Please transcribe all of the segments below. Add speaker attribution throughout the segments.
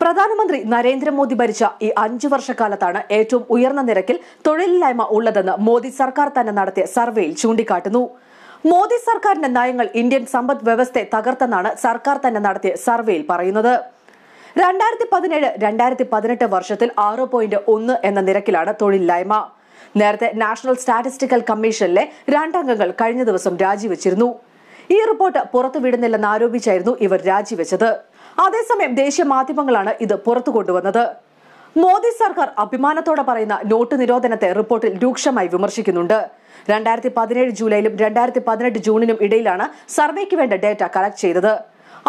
Speaker 1: പ്രധാനമന്ത്രി നരേന്ദ്രമോദി ഭരിച്ച ഈ 5 വർഷക്കാലത്താണ് ഏറ്റവും ഉയർന്ന നിരക്കിൽ തൊഴിലില്ലായ്മ ഉള്ളതെന്ന് മോദി സർക്കാർ തന്നെ നടത്തിയ സർവേയിൽ ചൂണ്ടിക്കാട്ടുന്നു. മോദി സർക്കാരിന്റെ നയങ്ങൾ ഇന്ത്യൻ സമ്പദ് വ്യവസ്ഥയെ തകർത്തെന്നാണ് സർക്കാർ തന്നെ നടത്തിയ സർവേയിൽ പറയുന്നത്. 2017-2018 വർഷത്തിൽ 6.1 എന്ന നിരക്കിലാണ് തൊഴിലില്ലായ്മ. നേരത്തെ നാഷണൽ സ്റ്റാറ്റിസ്റ്റിക്കൽ കമ്മീഷനിലെ 2 അംഗങ്ങൾ കഴിഞ്ഞ ദിവസം രാജിവെച്ചിരുന്നു. ഈ റിപ്പോർട്ട് പുറത്തുവിടുന്നില്ലെന്ന് ആരോപിച്ചായിരുന്നു ഇവർ രാജിവെച്ചത്. അതേസമയം ദേശീയ മാധ്യമങ്ങളാണ് ഇത് പുറത്തു കൊണ്ടുവന്നത്. മോദി സർക്കാർ അഭിമാനത്തോടെ പറയുന്ന നോട്ട് നിരോധനത്തെ റിപ്പോർട്ടിൽ രൂക്ഷമായി വിമർശിക്കുന്നുണ്ട്. 2017 ജൂലൈയിലും 2018 ജൂണിനും ഇടയിലാണ് സർവേക്ക് വേണ്ട ഡേറ്റ കളക്ട് ചെയ്തത്.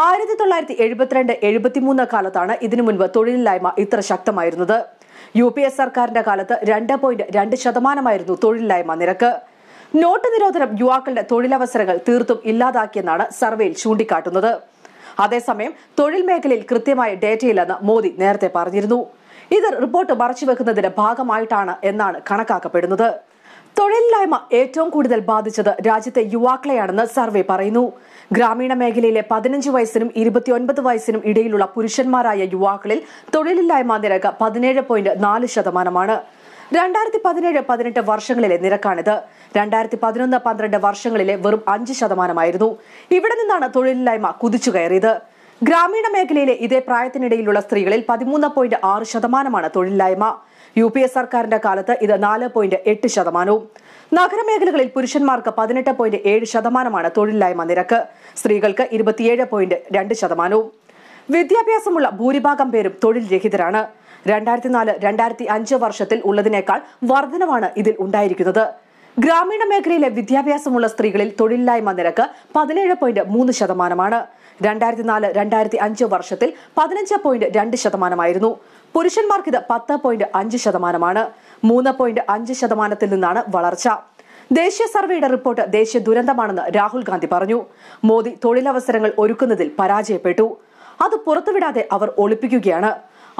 Speaker 1: 1972-73 കാലത്താണ് ഇതിനു മുൻപ് തൊഴിലില്ലായ്മ ഇത്ര ശക്തമായിരുന്നത്. UPA സർക്കാരിന്റെ കാലത്ത് 2.2% തൊഴിലില്ലായ്മ നിരക്ക്. നോട്ട് നിരോധനം യുവാക്കളുടെ തൊഴിലവസരങ്ങൾ തീർത്തും ഇല്ലാതാക്കിയെന്നാണ് സർവേയിൽ ചൂണ്ടിക്കാട്ടുന്നത്. അതേസമയം തൊഴിൽ മേഖലയിൽ കൃത്യമായ ഡേറ്റയില്ലെന്ന് മോദി നേരത്തെ പറഞ്ഞിരുന്നു. ഇത് റിപ്പോർട്ട് മറച്ചുവെക്കുന്നതിന്റെ ഭാഗമായിട്ടാണ് എന്നാണ് കണക്കാക്കപ്പെടുന്നത്. തൊഴിലില്ലായ്മ ഏറ്റവും കൂടുതൽ ബാധിച്ചത് രാജ്യത്തെ യുവാക്കളെയാണെന്ന് സർവേ പറയുന്നു. ഗ്രാമീണ മേഖലയിലെ 15 വയസ്സിനും 29 വയസ്സിനും ഇടയിലുള്ള പുരുഷന്മാരായ യുവാക്കളിൽ തൊഴിലില്ലായ്മ നിരക്ക് 17.4%. 2017-18 വർഷങ്ങളിലെ നിരക്കാണിത്. 2011-12 വർഷങ്ങളിലെ വെറും 5%. ഇവിടെ നിന്നാണ് തൊഴിലില്ലായ്മ കുതിച്ചുകയറിയത്. ഗ്രാമീണ മേഖലയിലെ ഇതേ പ്രായത്തിനിടയിലുള്ള സ്ത്രീകളിൽ 13.6% തൊഴിലില്ലായ്മ. UPA സർക്കാരിന്റെ കാലത്ത് ഇത് 4.8%. നഗരമേഖലകളിൽ പുരുഷന്മാർക്ക് 18.7% തൊഴിലില്ലായ്മ നിരക്ക്, സ്ത്രീകൾക്ക് 27.2%. വിദ്യാഭ്യാസമുള്ള ഭൂരിഭാഗം പേരും തൊഴിൽ രഹിതരാണ്. 2004-2005 വർഷത്തിൽ ഉള്ളതിനേക്കാൾ വർധനവാണ് ഇതിൽ ഉണ്ടായിരിക്കുന്നത്. ഗ്രാമീണ മേഖലയിലെ വിദ്യാഭ്യാസമുള്ള സ്ത്രീകളിൽ തൊഴിലില്ലായ്മ നിരക്ക് 17.3%. 2004-2005 വർഷത്തിൽ 15.2%. പുരുഷന്മാർക്ക് ഇത് 10.5%. 3.5% നിന്നാണ് വളർച്ച. ദേശീയ സർവേയുടെ റിപ്പോർട്ട് ദേശീയ ദുരന്തമാണെന്ന് രാഹുൽ ഗാന്ധി പറഞ്ഞു. മോദി തൊഴിലവസരങ്ങൾ ഒരുക്കുന്നതിൽ പരാജയപ്പെട്ടു. അത് പുറത്തുവിടാതെ അവർ ഒളിപ്പിക്കുകയാണ്.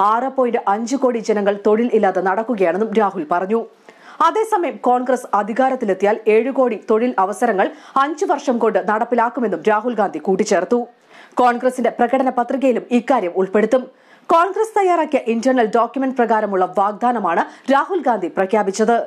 Speaker 1: 6.5 കോടി ജനങ്ങൾ തൊഴിൽ ഇല്ലാതെ നടക്കുകയാണെന്നും രാഹുൽ പറഞ്ഞു. അതേസമയം കോൺഗ്രസ് അധികാരത്തിലെത്തിയാൽ 7 കോടി തൊഴിൽ അവസരങ്ങൾ 5 വർഷം കൊണ്ട് നടപ്പിലാക്കുമെന്നും രാഹുൽ ഗാന്ധി കൂട്ടിച്ചേർത്തു. കോൺഗ്രസിന്റെ പ്രകടന പത്രികയിലും ഇക്കാര്യം ഉൾപ്പെടുത്തും. കോൺഗ്രസ് തയ്യാറാക്കിയ ഇന്റേണൽ ഡോക്യുമെന്റ് പ്രകാരമുള്ള വാഗ്ദാനമാണ് രാഹുൽ ഗാന്ധി പ്രഖ്യാപിച്ചത്.